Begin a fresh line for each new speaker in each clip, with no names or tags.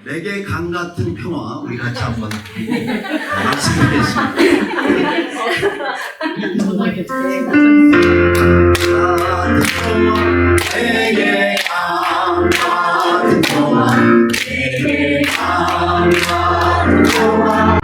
내게 강 같은 평화 우리 같이 한번 말씀드리겠습니다. 내게 강 같은 평화 내게 강 같은 평화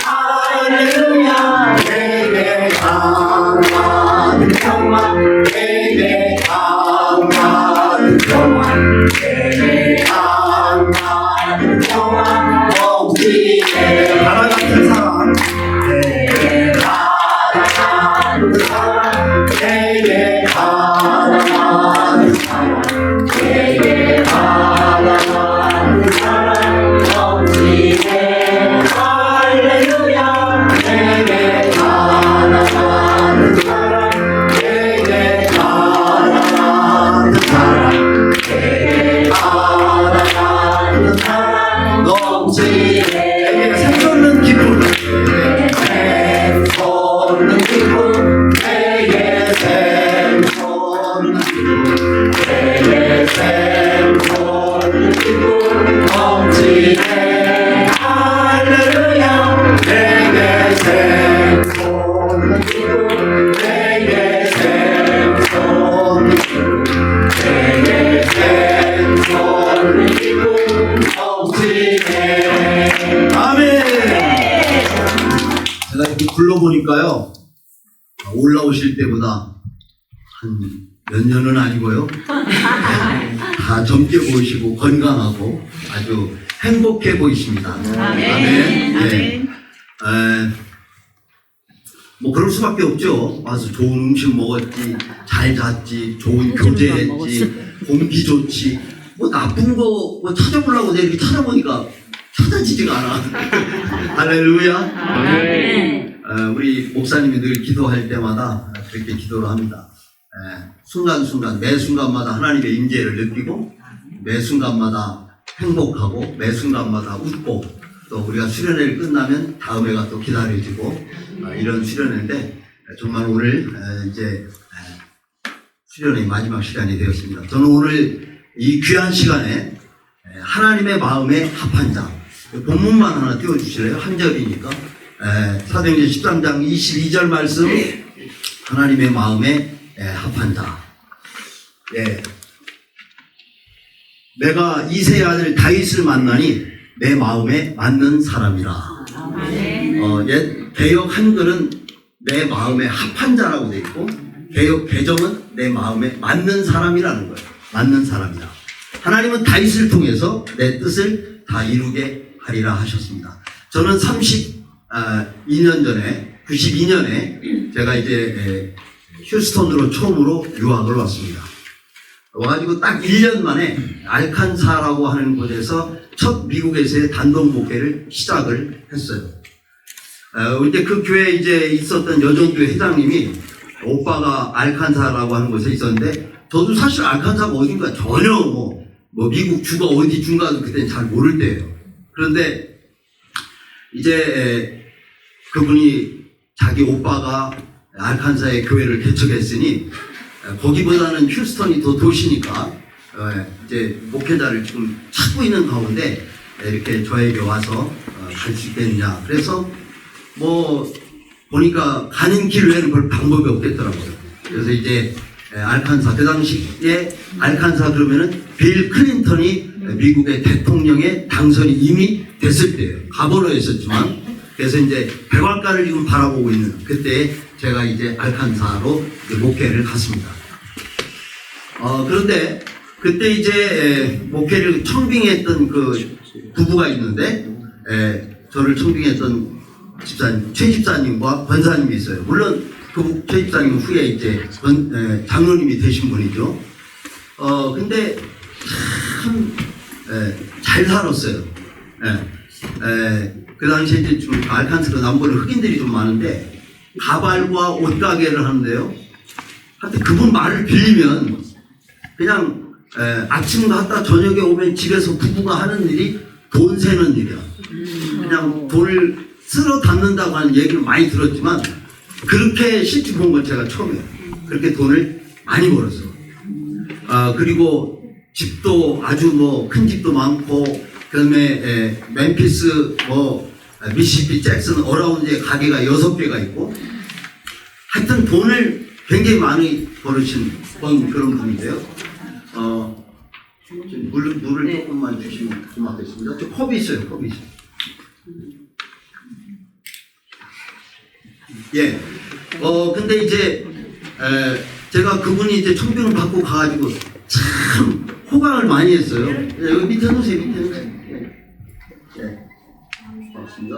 할렐루야 내게 강 같은 평화 내게 강 같은 평화 내게 강 같은 평화 넘치네 바다 같은 사랑 내게 바다 같은 사랑 내게 바다 같은 사랑 내게 바다 같은 사랑 넘치네 할렐루야 내게 바다 같은 사랑 내게 바다 같은 사랑 내게 바다 같은 사랑 넘치네 샘솟는 기쁨 샘솟는 기쁨 내게 샘솟는 기쁨 내게 샘솟는 기쁨 넘치네 할렐루야 내게 샘솟는 기쁨 내게 샘솟는 기쁨 내게 샘솟는 기쁨 넘치네 아멘. 제가 이렇게 불러보니까요 올라오실 때보다 한 몇 년은 아니고요 다 젊게 보이시고 건강하고 아주 행복해 보이십니다. 아멘. 네. 뭐 그럴 수밖에 없죠. 와서 좋은 음식 먹었지, 잘 잤지, 좋은 교제했지, 공기 좋지. 뭐 나쁜 거 뭐 찾아보려고 내가 이렇게 찾아보니까 찾아지지가 않아. 할렐루야.
아멘.
우리 목사님이 늘 기도할 때마다 그렇게 기도를 합니다. 순간순간 매 순간마다 하나님의 임재를 느끼고 매 순간마다 행복하고 매 순간마다 웃고 또 우리가 수련회를 끝나면 다음 해가 또 기다려지고 이런 수련회인데 정말 오늘 이제 수련회 마지막 시간이 되었습니다. 저는 오늘 이 귀한 시간에 하나님의 마음에 합한 자 본문만 하나 띄워주실래요? 한 절이니까 사도행전 13장 22절 말씀 하나님의 마음에 합한 자 내가 이새의 아들 다윗을 만나니 내 마음에 맞는 사람이라. 옛 개역 한글은 내 마음에 합한 자라고 되어 있고 개역 개정은 내 마음에 맞는 사람이라는 거예요. 맞는 사람이라. 하나님은 다윗을 통해서 내 뜻을 다 이루게 하리라 하셨습니다. 저는 32년 전에 92년에 제가 이제 휴스턴으로 처음으로 유학을 왔습니다. 와가지고 딱 1년 만에 알칸사라고 하는 곳에서 첫 미국에서의 단독 목회를 시작을 했어요. 근데 그 교회에 이제 있었던 여정교회 회장님이 오빠가 알칸사라고 하는 곳에 있었는데 저도 사실 알칸사가 어딘가 전혀 뭐 미국 주가 어디 중가도 그때는 잘 모를 때예요. 그런데 이제 그분이 자기 오빠가 알칸사의 교회를 개척했으니 거기보다는 휴스턴이 더 도시니까 이제 목회자를 지금 찾고 있는 가운데 이렇게 저에게 와서 갈 수 있겠냐. 그래서 뭐 보니까 가는 길 외에는 별 방법이 없겠더라고요. 그래서 이제 알칸사 그 당시에 알칸사 그러면은 빌 클린턴이 미국의 대통령의 당선이 이미 됐을 때예요. 가버너였었지만 그래서 이제 백악관을 지금 바라보고 있는 그때 제가 이제 알칸사로 이제 목회를 갔습니다. 그런데 그때 이제 목회를 청빙했던 그 부부가 있는데 저를 청빙했던 집사님, 최 집사님과 권사님이 있어요. 물론 그 최 집사님은 후에 이제 장로님이 되신 분이죠. 근데 참 잘 살았어요. 그 당시에 이제 좀 알칸스가 남부는 흑인들이 좀 많은데 가발과 옷가게를 하는데요. 하여튼 그분 말을 빌리면 그냥 아침 갔다 저녁에 오면 집에서 부부가 하는 일이 돈 세는 일이야. 그냥 돈을 쓸어 담는다고 하는 얘기를 많이 들었지만 그렇게 실제 본 건 제가 처음이에요. 그렇게 돈을 많이 벌었어. 그리고 집도 아주 뭐 큰 집도 많고, 그다음에 멤피스 미시시피 잭슨 어라운드에 가게가 6개가 있고, 하여튼 돈을 굉장히 많이 번 그런 분인데요. 물을
네.
조금만 주시면 고맙겠습니다. 저 컵이 있어요, 컵이 있어요. 예. 근데 이제 제가 그분이 이제 청빙을 받고 가가지고 참 호강을 많이 했어요. 여기 밑에 놓으세요, 밑에 놓으세요. 예. 고맙습니다.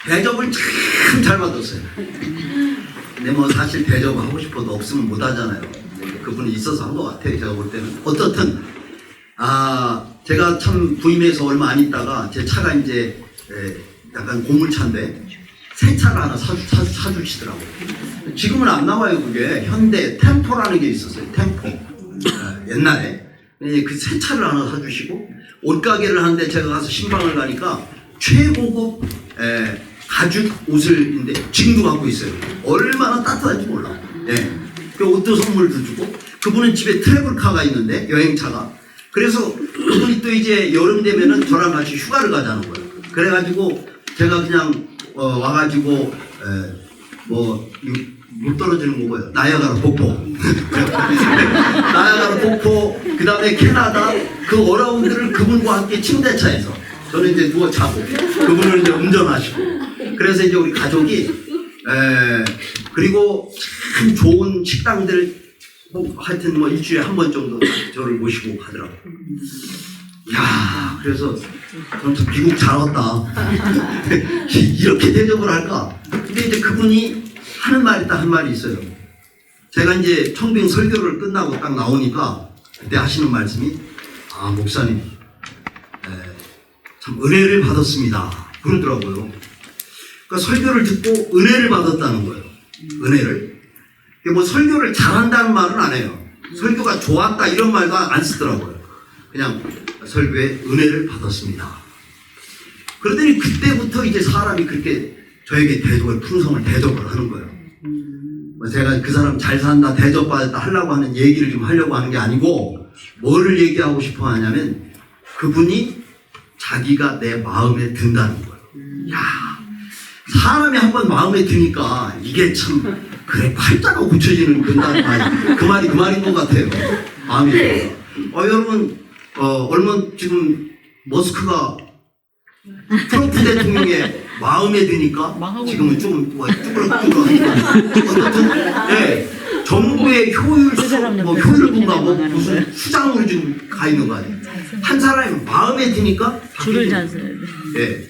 대접을 참 잘 받았어요. 근데 뭐 사실 대접하고 싶어도 없으면 못 하잖아요. 그분이 있어서 한 것 같아요. 제가 볼 때는. 어떻든, 제가 참 부임해서 얼마 안 있다가 제 차가 이제 약간 고물차인데 새 차를 하나 사주시더라고요. 지금은 안 나와요, 그게. 현대 템포라는 게 있었어요. 템포. 옛날에. 그 새 차를 하나 사주시고, 옷가게를 하는데 제가 가서 신방을 가니까 최고급 가죽 옷을인데 지금도 갖고 있어요. 얼마나 따뜻한지 몰라. 예. 그 옷도 선물도 주고, 그분은 집에 트래블카가 있는데 여행차가. 그래서 그분이 또 이제 여름 되면은 저랑 같이 휴가를 가자는 거예요. 그래가지고 제가 그냥 와가지고 물 떨어지는 거 뭐예요? 나야가라 폭포. 나야가라 폭포. 그 다음에 캐나다 그 어라운드를 그분과 함께 침대차에서 저는 이제 누워 자고 그분은 이제 운전하시고. 그래서 이제 우리 가족이 그리고 참 좋은 식당들 하여튼 뭐 일주일에 한 번 정도 저를 모시고 가더라고요. 야, 그래서 저는 참 미국 잘 왔다. 이렇게 대접을 할까? 근데 이제 그분이 하는 말이 딱 한 말이 있어요. 제가 이제 청빙 설교를 끝나고 딱 나오니까 그때 하시는 말씀이 목사님 참 은혜를 받았습니다. 그러더라고요. 그러니까 설교를 듣고 은혜를 받았다는 거예요. 은혜를. 뭐 설교를 잘한다는 말은 안 해요. 설교가 좋았다 이런 말도 안 쓰더라고요. 그냥 설교에 은혜를 받았습니다. 그러더니 그때부터 이제 사람이 그렇게 저에게 풍성을 대접을 하는 거예요. 제가 그 사람 잘 산다, 대접받았다 하려고 하는 얘기를 좀 하려고 하는 게 아니고, 뭐를 얘기하고 싶어 하냐면, 그분이 자기가 내 마음에 든다는 거예요. 야, 사람이 한번 마음에 드니까 이게 참, 그래, 팔자가 고쳐지는 그 말이 그 말인 것 같아요. 마음이 들어요. 여러분, 얼마 지금 머스크가 트럼프 대통령의 마음에 드니까 지금은 조금 쭈그러쭈그러 어쨌든 정부의 효율을 본가 무슨 수장으로 지금 가 있는 거 아니에요. 한 사람이 마음에 드니까
줄을 잘 써야 돼.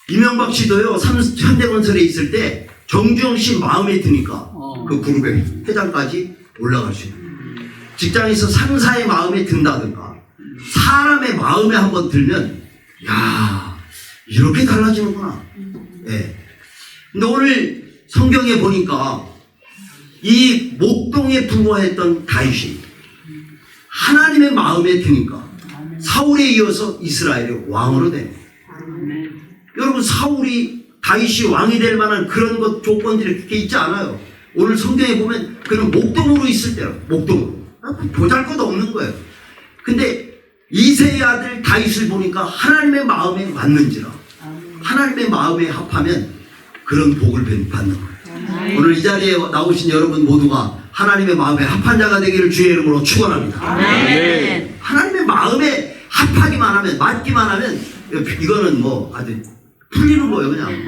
이명박 씨도요 현대건설에 있을 때 정주영 씨 마음에 드니까 그 그룹의 회장까지 올라갈 수 있는 직장에서 상사의 마음에 든다든가 사람의 마음에 한번 들면 야 이렇게 달라지는구나. 근데 오늘 성경에 보니까 이 목동에 부모했던 다윗이 하나님의 마음에 드니까 사울에 이어서 이스라엘의 왕으로 됩니다. 여러분 사울이 다윗이 왕이 될 만한 그런 것 조건들이 그렇게 있지 않아요. 오늘 성경에 보면 그는 목동으로 있을 때요. 목동으로. 보잘것없는 거예요. 근데 이새의 아들 다윗을 보니까 하나님의 마음에 맞는지라 하나님의 마음에 합하면 그런 복을 받는 거예요. 오늘 이 자리에 나오신 여러분 모두가 하나님의 마음에 합한 자가 되기를 주의 이름으로 축원합니다. 하나님의 마음에 합하기만 하면 맞기만 하면 이거는 뭐 아주 풀리는 거예요. 그냥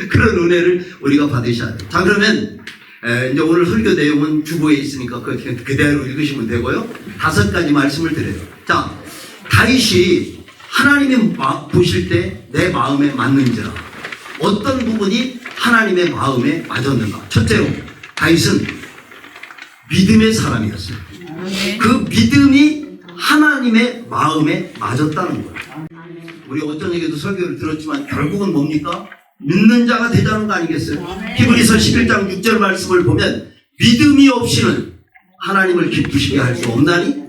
그런 은혜를 우리가 받으셔야 돼요. 자 그러면 이제 오늘 설교 내용은 주보에 있으니까 그대로 읽으시면 되고요. 5가지 말씀을 드려요. 자, 다윗이 하나님이 보실 때 내 마음에 맞는지라 어떤 부분이 하나님의 마음에 맞았는가. 첫째로 다윗은 믿음의 사람이었어요. 그 믿음이 하나님의 마음에 맞았다는 거예요. 우리 어떤 얘기도 설교를 들었지만 결국은 뭡니까? 믿는 자가 되자는 거 아니겠어요? 히브리서 11장 6절 말씀을 보면 믿음이 없이는 하나님을 기쁘시게 할 수 없나니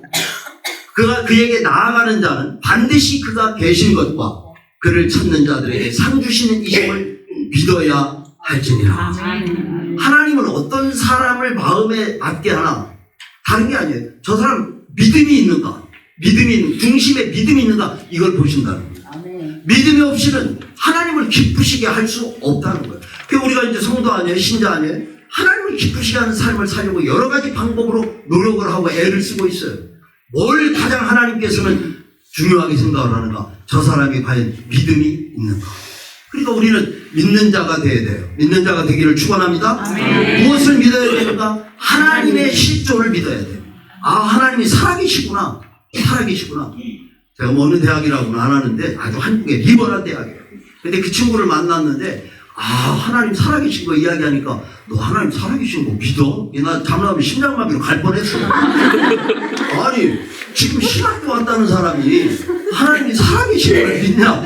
그에게 나아가는 자는 반드시 그가 계신 것과 그를 찾는 자들에게 상 주시는 이심을 믿어야 할지니라. 하나님은 어떤 사람을 마음에 맞게 하나? 다른 게 아니에요. 저 사람 믿음이 있는가? 중심에 믿음이 있는가? 이걸 보신다는 거예요. 믿음이 없이는 하나님을 기쁘시게 할 수 없다는 거예요. 그러니까 우리가 이제 성도 아니에요? 신자 아니에요? 하나님을 기쁘시게 하는 삶을 살려고 여러 가지 방법으로 노력을 하고 애를 쓰고 있어요. 뭘 가장 하나님께서는 중요하게 생각을 하는가? 저 사람이 과연 믿음이 있는가? 그러니까 우리는 믿는 자가 되어야 돼요. 믿는 자가 되기를 축원합니다. 무엇을 믿어야 되는가? 하나님의 실존을 믿어야 돼요. 아, 하나님이 살아계시구나. 살아계시구나. 제가 뭐 어느 대학이라고는 안 하는데 아주 한국의 리버럴 대학이에요. 근데 그 친구를 만났는데 아, 하나님 살아계신 거 이야기하니까 너 하나님 살아계신 거 믿어? 나 잠나면 심장마비로 갈 뻔했어. 아니 지금 신학교 왔다는 사람이 하나님이 살아계신 걸 믿냐?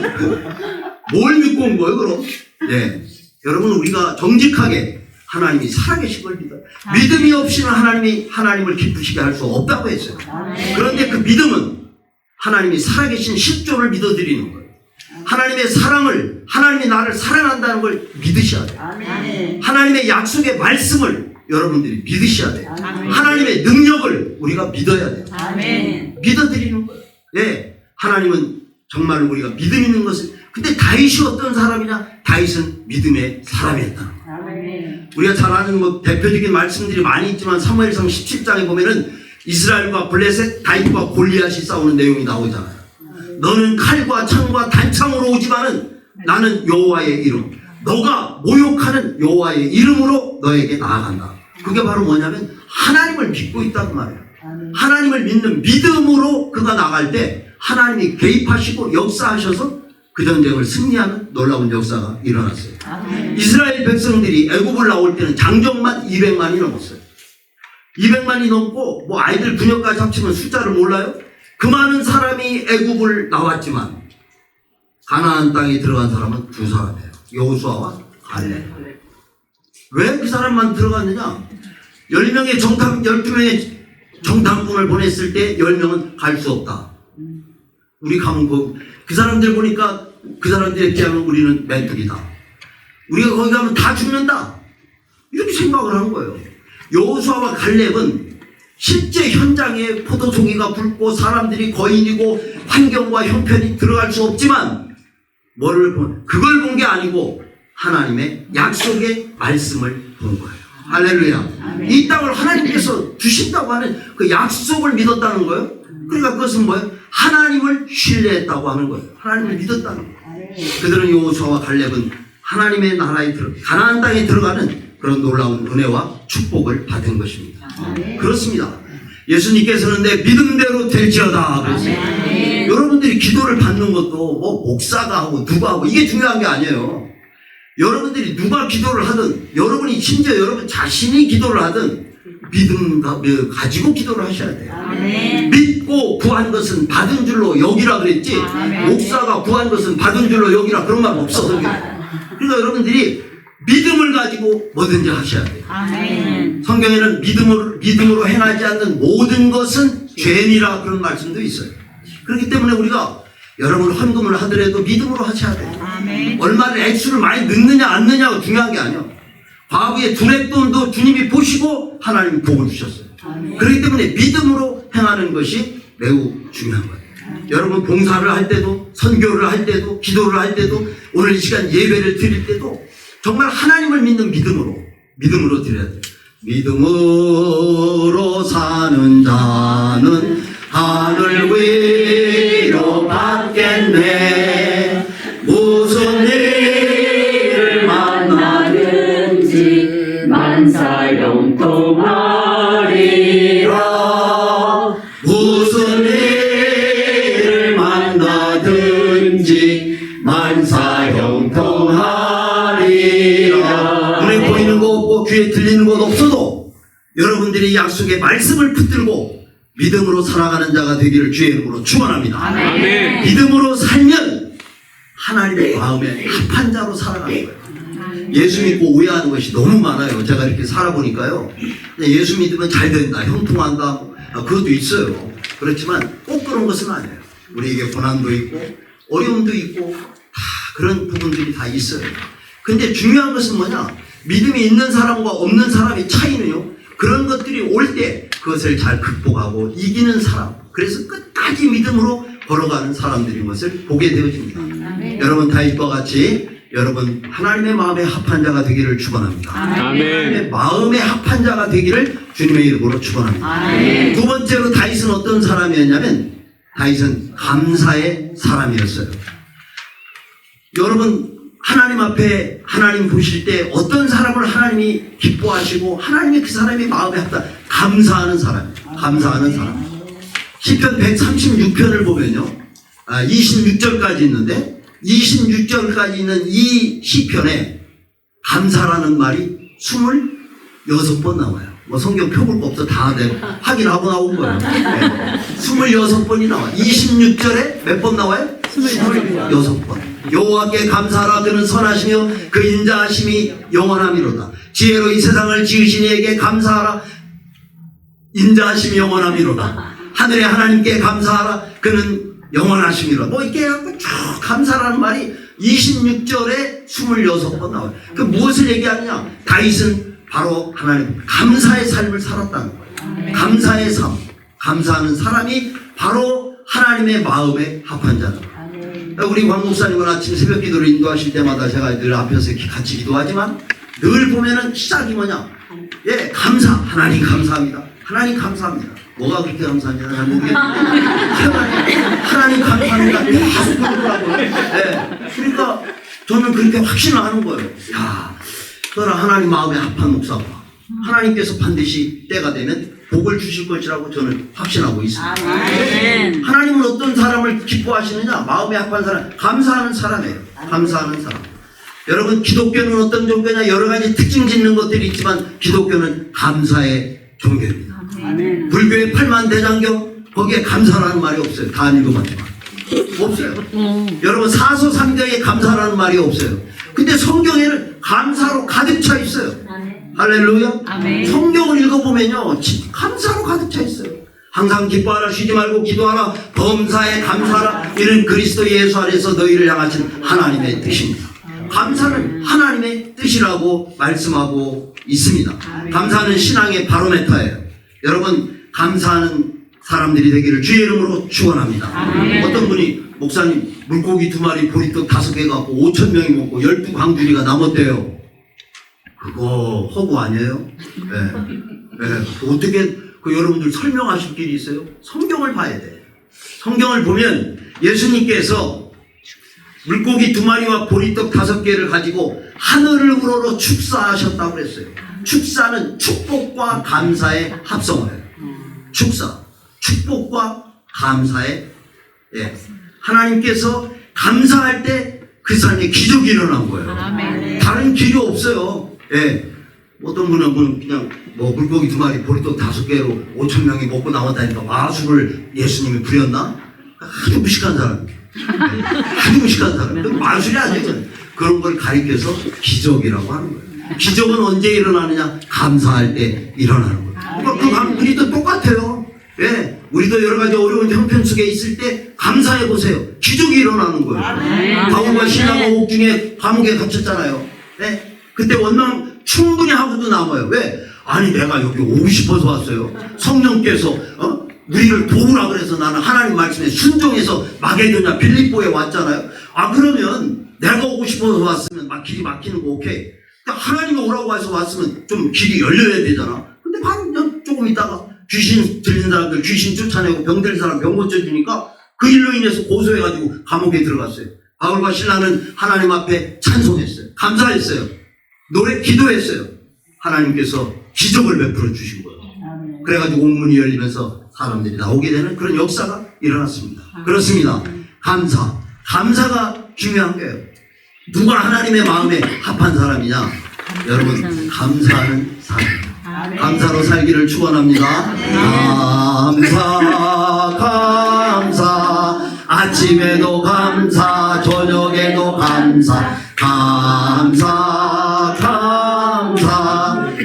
뭘 믿고 온 거예요 그럼? 네, 여러분 우리가 정직하게 하나님이 살아계신 걸 믿어요. 믿음이 없이는 하나님을 기쁘시게 할 수 없다고 했어요. 그런데 그 믿음은 하나님이 살아계신 실존을 믿어드리는 거예요. 하나님의 사랑을, 하나님이 나를 사랑한다는 걸 믿으셔야 돼요. 하나님의 약속의 말씀을 여러분들이 믿으셔야 돼요. 하나님의 능력을 우리가 믿어야 돼요. 믿어드리는 거예요. 네, 하나님은 정말 우리가 믿음 있는 것을. 근데 다윗이 어떤 사람이냐? 다윗은 믿음의 사람이었다는 거예요. 우리가 잘 아는 뭐 대표적인 말씀들이 많이 있지만 사무엘상 17장에 보면은 이스라엘과 블레셋, 다윗과 골리앗이 싸우는 내용이 나오잖아요. 너는 칼과 창과 단창으로 오지만은 나는 여호와의 이름, 너가 모욕하는 여호와의 이름으로 너에게 나아간다. 그게 바로 뭐냐면 하나님을 믿고 있다고 말해요. 하나님을 믿는 믿음으로 그가 나갈 때 하나님이 개입하시고 역사하셔서 그 전쟁을 승리하는 놀라운 역사가 일어났어요. 이스라엘 백성들이 애굽을 나올 때는 장정만 200만이 넘었어요. 200만이 넘고 뭐 아이들 부녀까지 합치면 숫자를 몰라요? 그 많은 사람이 애굽을 나왔지만 가나안 땅에 들어간 사람은 두 사람이에요. 여호수아와 갈렙. 왜 그 사람만 들어갔느냐? 10명의 12명의 정탐꾼을 보냈을 때 10명은 갈 수 없다. 우리 가면 그 사람들 보니까 그 사람들에 비하면 우리는 메뚜기다. 우리가 거기 가면 다 죽는다. 이렇게 생각을 한 거예요. 여호수아와 갈렙은 실제 현장에 포도송이가 붉고 사람들이 거인이고 환경과 형편이 들어갈 수 없지만 그걸 본 게 아니고 하나님의 약속의 말씀을 본 거예요. 할렐루야. 이 땅을 하나님께서 주신다고 하는 그 약속을 믿었다는 거예요. 그러니까 그것은 뭐예요? 하나님을 신뢰했다고 하는 거예요. 하나님을 믿었다는 거예요. 그들은 여호수아와 갈렙은 하나님의 나라에 가나안 땅에 들어가는 그런 놀라운 은혜와 축복을 받은 것입니다. 그렇습니다. 예수님께서는 내 믿음대로 될지어다 그랬어요. 여러분들이 기도를 받는 것도 뭐 목사가 하고 누가 하고 이게 중요한 게 아니에요. 여러분들이 누가 기도를 하든 여러분이 심지어 여러분 자신이 기도를 하든 믿음 가지고 기도를 하셔야 돼요. 믿고 구한 것은 받은 줄로 여기라 그랬지 목사가 구한 것은 받은 줄로 여기라 그런 말 없어. 그러니까 여러분들이 믿음을 가지고 뭐든지 하셔야 돼요. 성경에는 믿음으로 행하지 않는 모든 것은 죄니라 그런 말씀도 있어요. 그렇기 때문에 우리가 여러분 헌금을 하더라도 믿음으로 하셔야 돼요. 얼마를 액수를 많이 넣느냐 안 넣느냐가 중요한 게 아니에요. 과거의 두랫돈도 주님이 보시고 하나님이 복을 주셨어요. 그렇기 때문에 믿음으로 행하는 것이 매우 중요한 거예요. 여러분 봉사를 할 때도 선교를 할 때도 기도를 할 때도 오늘 이 시간 예배를 드릴 때도 정말 하나님을 믿는 믿음으로 드려야 돼요. 믿음으로 사는 자는 하늘 위로 받겠네. 무슨 일을 만나든지 만사형통하리라. 무슨 일을 만나든지 만사형통하리라. 눈에 보이는 거 없고 귀에 들리는 것 없어도 여러분들이 약속의 말씀을 붙들고 믿음으로 살아가는 자가 되기를 주의 이름으로 축원합니다. 아멘. 믿음으로 살면 하나님의 마음에 합한 자로 살아가는 거예요. 예수 믿고 오해하는 것이 너무 많아요. 제가 이렇게 살아보니까요. 예수 믿으면 잘 된다, 형통한다, 그것도 있어요. 그렇지만 꼭 그런 것은 아니에요. 우리에게 고난도 있고 어려움도 있고 다 그런 부분들이 다 있어요. 근데 중요한 것은 뭐냐? 믿음이 있는 사람과 없는 사람의 차이는요, 그런 것들이 올 때 그것을 잘 극복하고 이기는 사람, 그래서 끝까지 믿음으로 걸어가는 사람들인 것을 보게 되어집니다. 여러분 다윗과 같이 여러분 하나님의 마음에 합한 자가 되기를 축원합니다. 하나님의 마음에 합한 자가 되기를 주님의 이름으로 축원합니다. 두 번째로 다윗은 어떤 사람이었냐면 다윗은 감사의 사람이었어요. 여러분 하나님 앞에 하나님 보실 때 어떤 사람을 하나님이 기뻐하시고 하나님이 그 사람의 마음에 합다 감사하는 사람, 감사하는 사람. 시편 136편을 보면요, 26절까지 있는데 26절까지 있는 이 시편에 감사라는 말이 26번 나와요. 뭐 성경 펴볼 거 없어. 다 확인하고 나온 거예요. 네. 26번이 나와요. 26절에 몇 번 나와요? 26번. 여호와께 감사하라. 그는 선하시며 그 인자하심이 영원함이로다. 지혜로 이 세상을 지으신 이에게 감사하라. 인자하심이 영원함이로다. 하늘의 하나님께 감사하라. 그는 영원하심이로다. 뭐 이렇게 해갖고 쭉 감사라는 말이 26절에 26번 나와요. 그 무엇을 얘기하느냐? 다윗은 바로 하나님 감사의 삶을 살았다는 거예요. 감사의 삶, 감사하는 사람이 바로 하나님의 마음에 합한 자다. 우리 광 목사님은 아침 새벽 기도를 인도하실 때마다 제가 늘 앞에서 같이 기도하지만 늘 보면은 시작이 뭐냐? 예, 감사. 하나님 감사합니다. 하나님 감사합니다. 뭐가 그렇게 감사한지 잘 모르겠는데 하나님 감사합니다. 계속 그러더라고요. 예, 그러니까 저는 그렇게 확신을 하는 거예요. 야, 저는 하나님 마음에 합한 목사가 하나님께서 반드시 때가 되면 복을 주실 것이라고 저는 확신하고 있습니다. 하나님은 어떤 사람을 기뻐하시느냐? 마음에 합한 사람, 감사하는 사람이에요. 감사하는 사람. 여러분 기독교는 어떤 종교냐? 여러 가지 특징 짓는 것들이 있지만 기독교는 감사의 종교입니다. 불교의 8만 대장경 거기에 감사라는 말이 없어요. 다 안 읽어봤지만 없어요. 여러분 사소상경에 감사라는 말이 없어요. 근데 성경에는 감사로 가득 차 있어요. 할렐루야. 성경을 읽어보면요 감사로 가득 차 있어요. 항상 기뻐하라, 쉬지 말고 기도하라, 범사에 감사하라. 이는 그리스도 예수 안에서 너희를 향하신 하나님의 뜻입니다. 감사는 하나님의 뜻이라고 말씀하고 있습니다. 감사는 신앙의 바로메터예요. 여러분 감사하는 사람들이 되기를 주의 이름으로 축원합니다. 어떤 분이 목사님 물고기 2마리 보리떡 5개 갖고 5,000명이 먹고 12광주리가 남았대요. 그거 허구 아니에요? 네. 어떻게 여러분들 설명하실 길이 있어요? 성경을 봐야 돼. 성경을 보면 예수님께서 물고기 2마리와 보리떡 5개를 가지고 하늘을 우러러 축사하셨다고 그랬어요. 축사는 축복과 감사의 합성어예요. 축사, 축복과 감사의, 예. 하나님께서 감사할 때 그 삶에 기적이 일어난 거예요. 다른 길이 없어요. 예. 어떤 분은 그냥 물고기 2마리 보리떡 5개로 5,000명이 먹고 나왔다니까 마술을 예수님이 부렸나? 아주 무식한 사람. 아주 무식한 사람. 마술이 아니에요. 그런 걸 가리켜서 기적이라고 하는 거예요. 기적은 언제 일어나느냐? 감사할 때 일어나는 거예요. 그러니까 우리도 똑같아요. 예. 우리도 여러 가지 어려운 형편 속에 있을 때 감사해 보세요. 기적이 일어나는 거예요. 바울과 신라가 옥중에 감옥에 갇혔잖아요. 예. 그때 원망 충분히 하고도 남아요. 왜? 아니 내가 여기 오고 싶어서 왔어요. 성령께서 우리를 도우라 그래서 나는 하나님 말씀에 순종해서 마게도냐 빌립보에 왔잖아요. 그러면 내가 오고 싶어서 왔으면 길이 막히는 거 오케이. 그러니까 하나님이 오라고 해서 왔으면 좀 길이 열려야 되잖아. 근데 바로 그냥 조금 있다가 귀신 들린 사람들 귀신 쫓아내고 병 들린 사람 병 고쳐주니까 그 일로 인해서 고소해가지고 감옥에 들어갔어요. 바울과 신라는 하나님 앞에 찬송했어요. 감사했어요. 기도했어요. 하나님께서 기적을 베풀어 주신 거예요. 그래가지고 옥문이 열리면서 사람들이 나오게 되는 그런 역사가 일어났습니다. 그렇습니다. 감사가 중요한 거예요. 누가 하나님의 마음에 합한 사람이냐? 여러분 감사하는 사람. 감사로 살기를 축원합니다. 감사 아침에도 감사 저녁에도 감사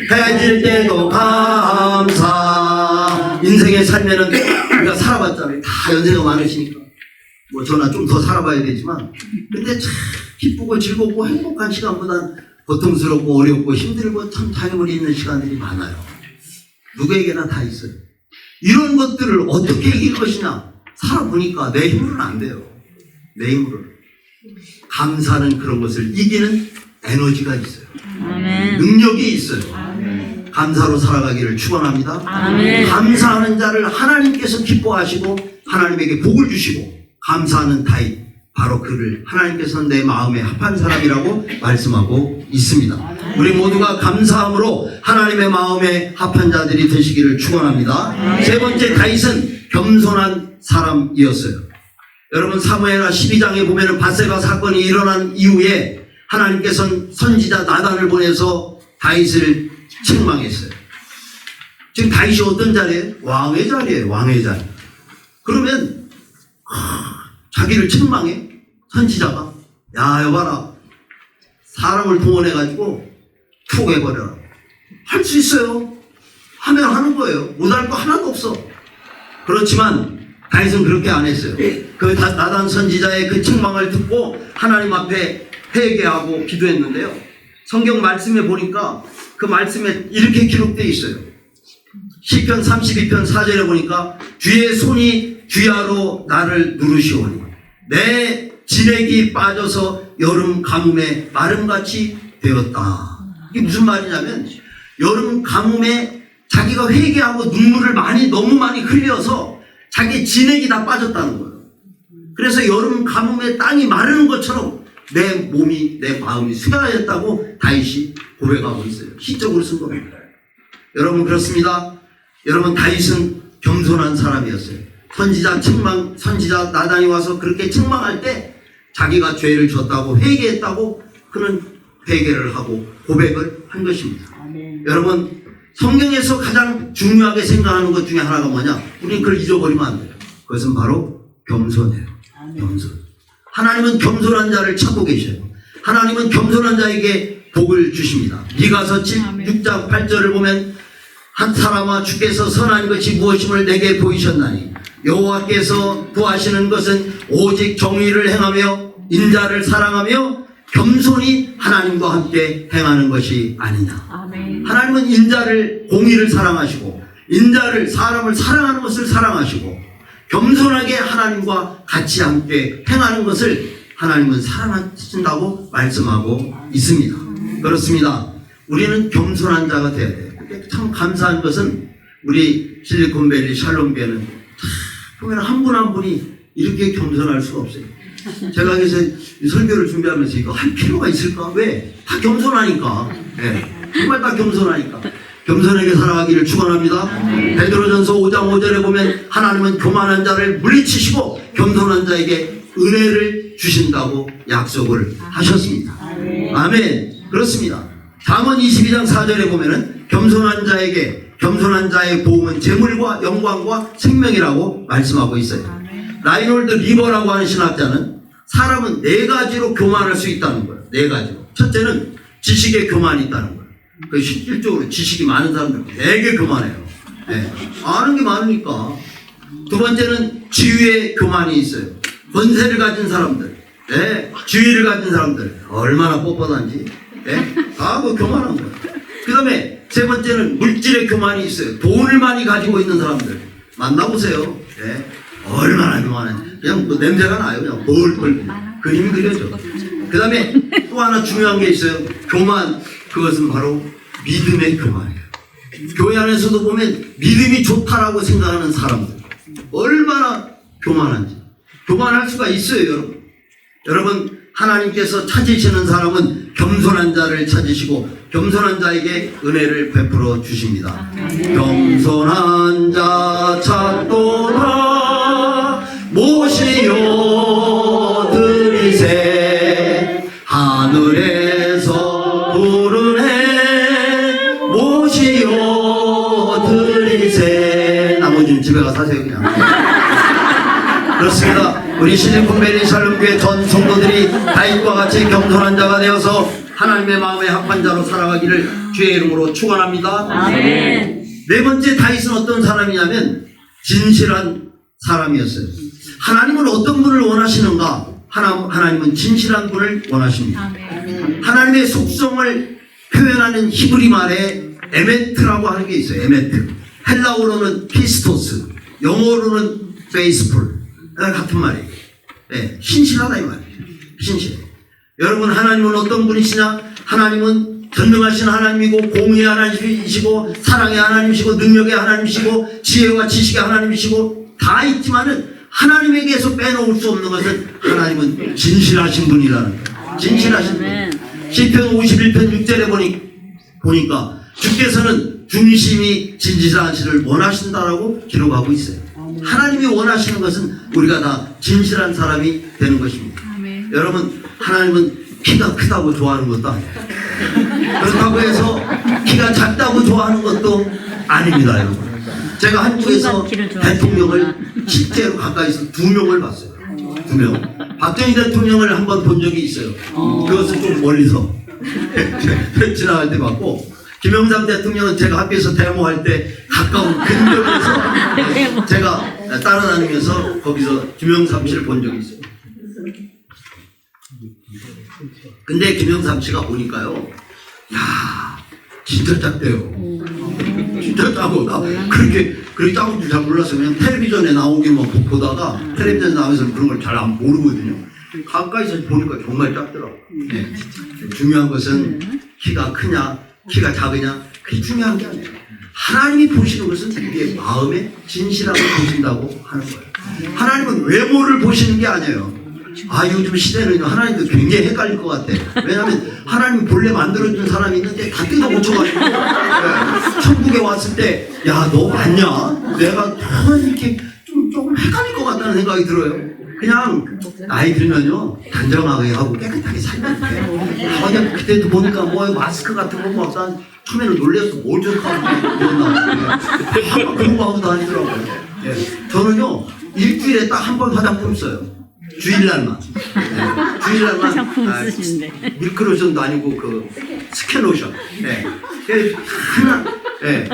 해질 때도 감사. 인생의 삶에는 우리가 살아봤잖아요. 다 연세가 많으시니까 저나 좀 더 살아봐야 되지만 근데 참 기쁘고 즐겁고 행복한 시간보다는 고통스럽고 어렵고 힘들고 참 타임을 있는 시간들이 많아요. 누구에게나 다 있어요. 이런 것들을 어떻게 이길 것이냐? 살아보니까 내 힘으로는 안 돼요. 내 힘으로는. 감사는 그런 것을 이기는 에너지가 있어요.
아멘.
능력이 있어요.
아멘.
감사로 살아가기를 축원합니다.
아멘.
감사하는 자를 하나님께서 기뻐하시고 하나님에게 복을 주시고 감사하는 다윗 바로 그를 하나님께서는 내 마음에 합한 사람이라고 말씀하고 있습니다. 우리 모두가 감사함으로 하나님의 마음에 합한 자들이 되시기를 축원합니다. 세 번째 다윗은 겸손한 사람이었어요. 여러분 사무엘하 12장에 보면은 밧세바 사건이 일어난 이후에 하나님께서는 선지자 나단을 보내서 다윗을 책망했어요. 지금 다윗이 어떤 자리예요? 왕의 자리예요. 왕의 자리. 그러면 자기를 책망해. 선지자가 야 여봐라 사람을 동원해가지고 툭 해버려라. 할 수 있어요. 하면 하는 거예요. 못할 거 하나도 없어. 그렇지만 다윗은 그렇게 안 했어요. 그 나단 선지자의 그 책망을 듣고 하나님 앞에 회개하고 기도했는데요. 성경 말씀에 보니까 그 말씀에 이렇게 기록되어 있어요. 시편 32편 4절에 보니까 주의 손이 주야로 나를 누르시오니 내 진액이 빠져서 여름 가뭄에 마름같이 되었다. 이게 무슨 말이냐면 여름 가뭄에 자기가 회개하고 눈물을 너무 많이 흘려서 자기 진액이 다 빠졌다는 거예요. 그래서 여름 가뭄에 땅이 마르는 것처럼 내 몸이 내 마음이 쇠하였다고 다윗이 고백하고 있어요. 시적으로 쓴 겁니다. 여러분 그렇습니다. 여러분 다윗은 겸손한 사람이었어요. 선지자 나단이 와서 그렇게 책망할 때 자기가 죄를 졌다고 회개했다고 그는 회개를 하고 고백을 한 것입니다.
아멘.
여러분 성경에서 가장 중요하게 생각하는 것 중에 하나가 뭐냐? 우리는 그걸 잊어버리면 안 돼요. 그것은 바로 겸손해요. 겸손. 하나님은 겸손한 자를 찾고 계셔요. 하나님은 겸손한 자에게 복을 주십니다. 미가서 6장 8절을 보면 한 사람아 주께서 선한 것이 무엇임을 내게 보이셨나니 여호와께서 구하시는 것은 오직 정의를 행하며 인자를 사랑하며 겸손히 하나님과 함께 행하는 것이 아니냐.
아멘.
하나님은 인자를 공의를 사랑하시고 인자를 사람을 사랑하는 것을 사랑하시고 겸손하게 하나님과 같이 함께 행하는 것을 하나님은 사랑하신다고 말씀하고 있습니다. 그렇습니다. 우리는 겸손한 자가 되어야 돼요. 참 감사한 것은 우리 실리콘밸리 샬롬교회는 보면 한 분 한 분이 이렇게 겸손할 수가 없어요. 제가 여기서 설교를 준비하면서 이거 할 필요가 있을까? 왜? 다 겸손하니까. 네. 정말 다 겸손하니까. 겸손하게 살아가기를 축원합니다. 베드로전서 5장 5절에 보면 하나님은 교만한 자를 물리치시고 겸손한 자에게 은혜를 주신다고 약속을 하셨습니다. 아멘. 그렇습니다. 잠언 22장 4절에 보면은 겸손한 자의 보응은 재물과 영광과 생명이라고 말씀하고 있어요. 라이놀드 리버라고 하는 신학자는 사람은 4가지로 교만할 수 있다는 거예요. 4가지로. 첫째는 지식에 교만이 있다는 거예요. 그 실질적으로 지식이 많은 사람들 되게 교만해요. 네. 아는 게 많으니까. 두 번째는 지위에 교만이 있어요. 권세를 가진 사람들, 네. 지위를 가진 사람들 얼마나 뻣뻣한지 네. 다 그 교만한 거예요. 그 다음에 세 번째는 물질의 교만이 있어요. 돈을 많이 가지고 있는 사람들 만나보세요. 네. 얼마나 교만해. 그냥 뭐 냄새가 나요. 그냥 벌벌 그림이 그려져. 그 다음에 또 하나 중요한 게 있어요. 교만. 그것은 바로 믿음의 교만이에요. 교회 안에서도 보면 믿음이 좋다라고 생각하는 사람들 얼마나 교만한지. 교만할 수가 있어요, 여러분. 여러분 하나님께서 찾으시는 사람은 겸손한 자를 찾으시고 겸손한 자에게 은혜를 베풀어 주십니다. 겸손한 자 찾도다 모시어 드리세 하늘에서 부른 해 모시어 드리세. 나머지는 집에 가서 하세요 그냥. 그렇습니다. 우리 실리콘밸리 샬롬교회 전 성도들이 다윗과 같이 겸손한 자가 되어서 하나님의 마음에 합한 자로 살아가기를 주의 이름으로 축원합니다.
아멘.
네 번째 다윗은 어떤 사람이냐면 진실한 사람이었어요. 하나님은 어떤 분을 원하시는가? 하나님은 진실한 분을 원하십니다.
아멘.
하나님의 속성을 표현하는 히브리 말에 에메트라고 하는 게 있어요. 에메트. 헬라어로는 피스토스, 영어로는 페이스풀. 같은 말이에요. 네, 신실하다 이 말이에요. 신실. 여러분, 하나님은 어떤 분이시냐? 하나님은 전능하신 하나님이고, 공의의 하나님이시고, 사랑의 하나님이시고, 능력의 하나님이시고, 지혜와 지식의 하나님이시고, 다 있지만은 하나님에게서 빼놓을 수 없는 것은 하나님은 진실하신 분이라는 거예요. 진실하신 분. 시편 51편 6절에 보니까 주께서는 중심이 진실하시를 원하신다라고 기록하고 있어요. 하나님이 원하시는 것은 우리가 다 진실한 사람이 되는 것입니다.
아멘.
여러분, 하나님은 키가 크다고 좋아하는 것도 아니에요. 그렇다고 해서 키가 작다고 좋아하는 것도 아닙니다, 여러분. 제가 한국에서 대통령을 실제로 가까이서 2명을 봤어요. 2명. 박정희 대통령을 한번 본 적이 있어요. 그것은 좀 멀리서 지나갈 때 봤고, 김영삼 대통령은 제가 학교에서 데모할 때 가까운 근교에서 제가 따라다니면서 거기서 김영삼 씨를 본 적이 있어요. 근데 김영삼 씨가 보니까요, 야, 진짜 작대요. 진짜 작고, 나 그렇게 작은 줄 잘 몰랐어요. 그냥 텔레비전에 나오기만 보다가 텔레비전에 나오면서 그런 걸 잘 안 모르거든요. 가까이서 보니까 정말 작더라고요. 네. 중요한 것은 키가 크냐, 키가 작으냐, 그게 중요한 게 아니에요. 하나님이 보시는 것은 우리의 마음에 진실함을 보신다고 하는 거예요. 하나님은 외모를 보시는 게 아니에요. 아, 요즘 시대는 하나님도 굉장히 헷갈릴 것 같아. 왜냐하면 하나님 본래 만들어준 사람이 있는데 다 뜯어 고쳐가지고 네. 천국에 왔을 때, 야, 너 맞냐? 내가 이렇게 조금 헷갈릴 것 같다는 생각이 들어요. 그냥 나이 들면요, 단정하게 하고 깨끗하게 살면 돼. 그냥 그때도 보니까 뭐 마스크 같은 거 뭐 난 처음에는 놀랬어. 뭘 저렇게 하고 그러나 그런 거 하고 다니더라고요. 예. 저는요, 일주일에 딱 한 번 화장품 써요. 주일날만. 네. 주일날만.
화장품 쓰시는데.
밀크로션도 아니고 그 스킨로션. 네. 하나. 네.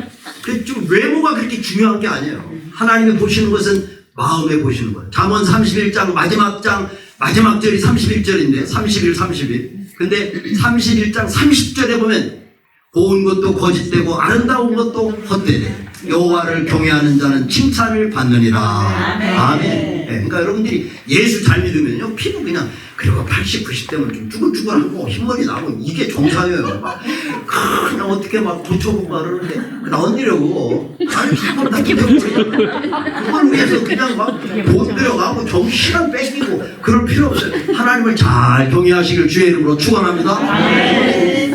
좀 외모가 그렇게 중요한 게 아니에요. 하나님이 보시는 것은 마음에 보시는 거예요. 잠언 31장 마지막 절이 31절인데 31, 31. 근데 31장 30절에 보면 고운 것도 거짓되고 아름다운 것도 헛되되 여호와를 경외하는 자는 칭찬을 받느니라. 아멘. 네, 그러니까 여러분들이 예수 잘 믿으면요, 피부 그냥 그리고 80, 90대면 좀 쭈글쭈글하고 흰머리 나고 이게 정상이에요. 막 그냥 어떻게 막 고쳐보고 그러는데 나 언니라고 아니 한번 다 기대고 그걸 위해서 그냥 막 돈 들여가고 정시간 뺏기고 그럴 필요 없어요. 하나님을 잘 경외하시길 주의 이름으로 축원합니다.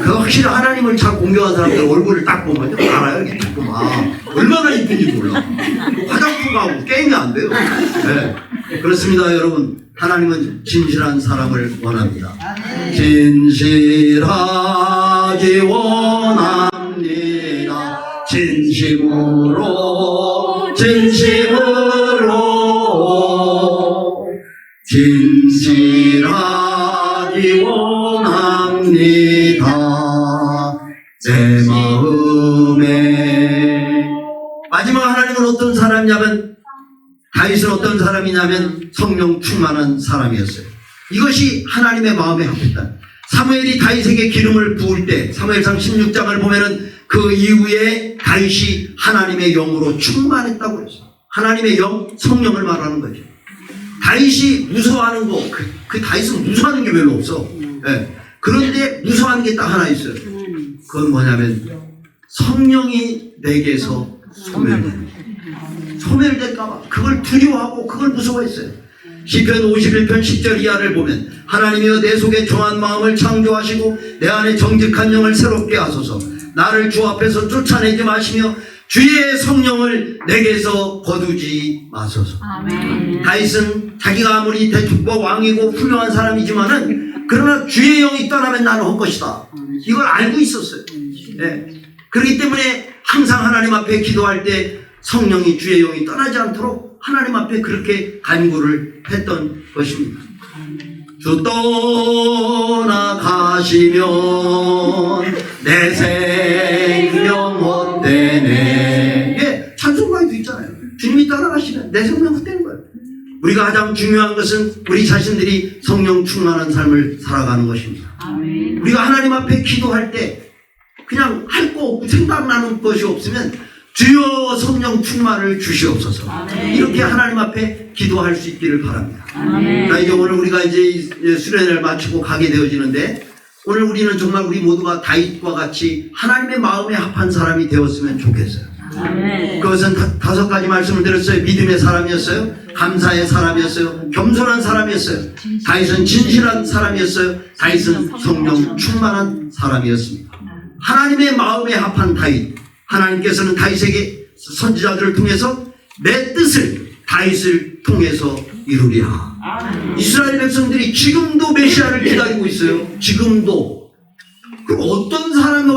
그 확실히 하나님을 잘 공경한 사람들 얼굴을 딱 보면 알아요. 이게 조금 얼마나 이쁜지 몰라. 화장품하고 게임이 안 돼요. 네. 그렇습니다, 여러분. 하나님은 진실한 사람을 원합니다. 진실하기 원합니다. 진심으로 진실하기 원합니다. 내 마음에. 마지막 하나님은 어떤 사람이냐면, 다윗은 어떤 사람이냐면 성령 충만한 사람이었어요. 이것이 하나님의 마음에 합했다. 사무엘이 다윗에게 기름을 부을 때 사무엘상 16장을 보면은 그 이후에 다윗이 하나님의 영으로 충만했다고 했어요. 하나님의 영, 성령을 말하는 거죠. 다윗이 무서워하는 거, 그 다윗은 무서워하는 게 별로 없어. 네. 그런데 무서워하는 게 딱 하나 있어요. 그건 뭐냐면 성령이 내게서 소멸될까봐 그걸 두려워하고 그걸 무서워했어요. 시편 51편 10절 이하를 보면 하나님이여 내 속에 정한 마음을 창조하시고 내 안에 정직한 영을 새롭게 하소서. 나를 주 앞에서 쫓아내지 마시며 주의 성령을 내게서 거두지 마소서.
아멘.
다윗은 자기가 아무리 대축과 왕이고 훌륭한 사람이지만은 그러나 주의 영이 떠나면 나는 헛것이다. 이걸 알고 있었어요. 네. 그렇기 때문에 항상 하나님 앞에 기도할 때 성령이, 주의 영이 떠나지 않도록 하나님 앞에 그렇게 간구를 했던 것입니다. 주 떠나가시면 내 생명 헛되네. 예, 찬송가에도 있잖아요. 주님이 떠나가시면 내 생명 헛되는 거예요. 우리가 가장 중요한 것은 우리 자신들이 성령 충만한 삶을 살아가는 것입니다. 우리가 하나님 앞에 기도할 때 그냥 할 거 없고 생각나는 것이 없으면 주여 성령 충만을 주시옵소서. 이렇게 하나님 앞에 기도할 수 있기를 바랍니다. 자, 이제 오늘 우리가 이제 수련회를 마치고 가게 되어지는데 오늘 우리는 정말 우리 모두가 다윗과 같이 하나님의 마음에 합한 사람이 되었으면 좋겠어요. 그것은 다섯 가지 말씀을 드렸어요. 믿음의 사람이었어요. 감사의 사람이었어요. 겸손한 사람이었어요. 다윗은 진실한 사람이었어요. 다윗은 성령 충만한 사람이었습니다. 하나님의 마음에 합한 다윗. 하나님께서는 다윗에게 선지자들을 통해서 내 뜻을 다윗을 통해서 이루리라. 이스라엘 백성들이 지금도 메시아를 기다리고 있어요. 지금도. 그럼 어떤 사람이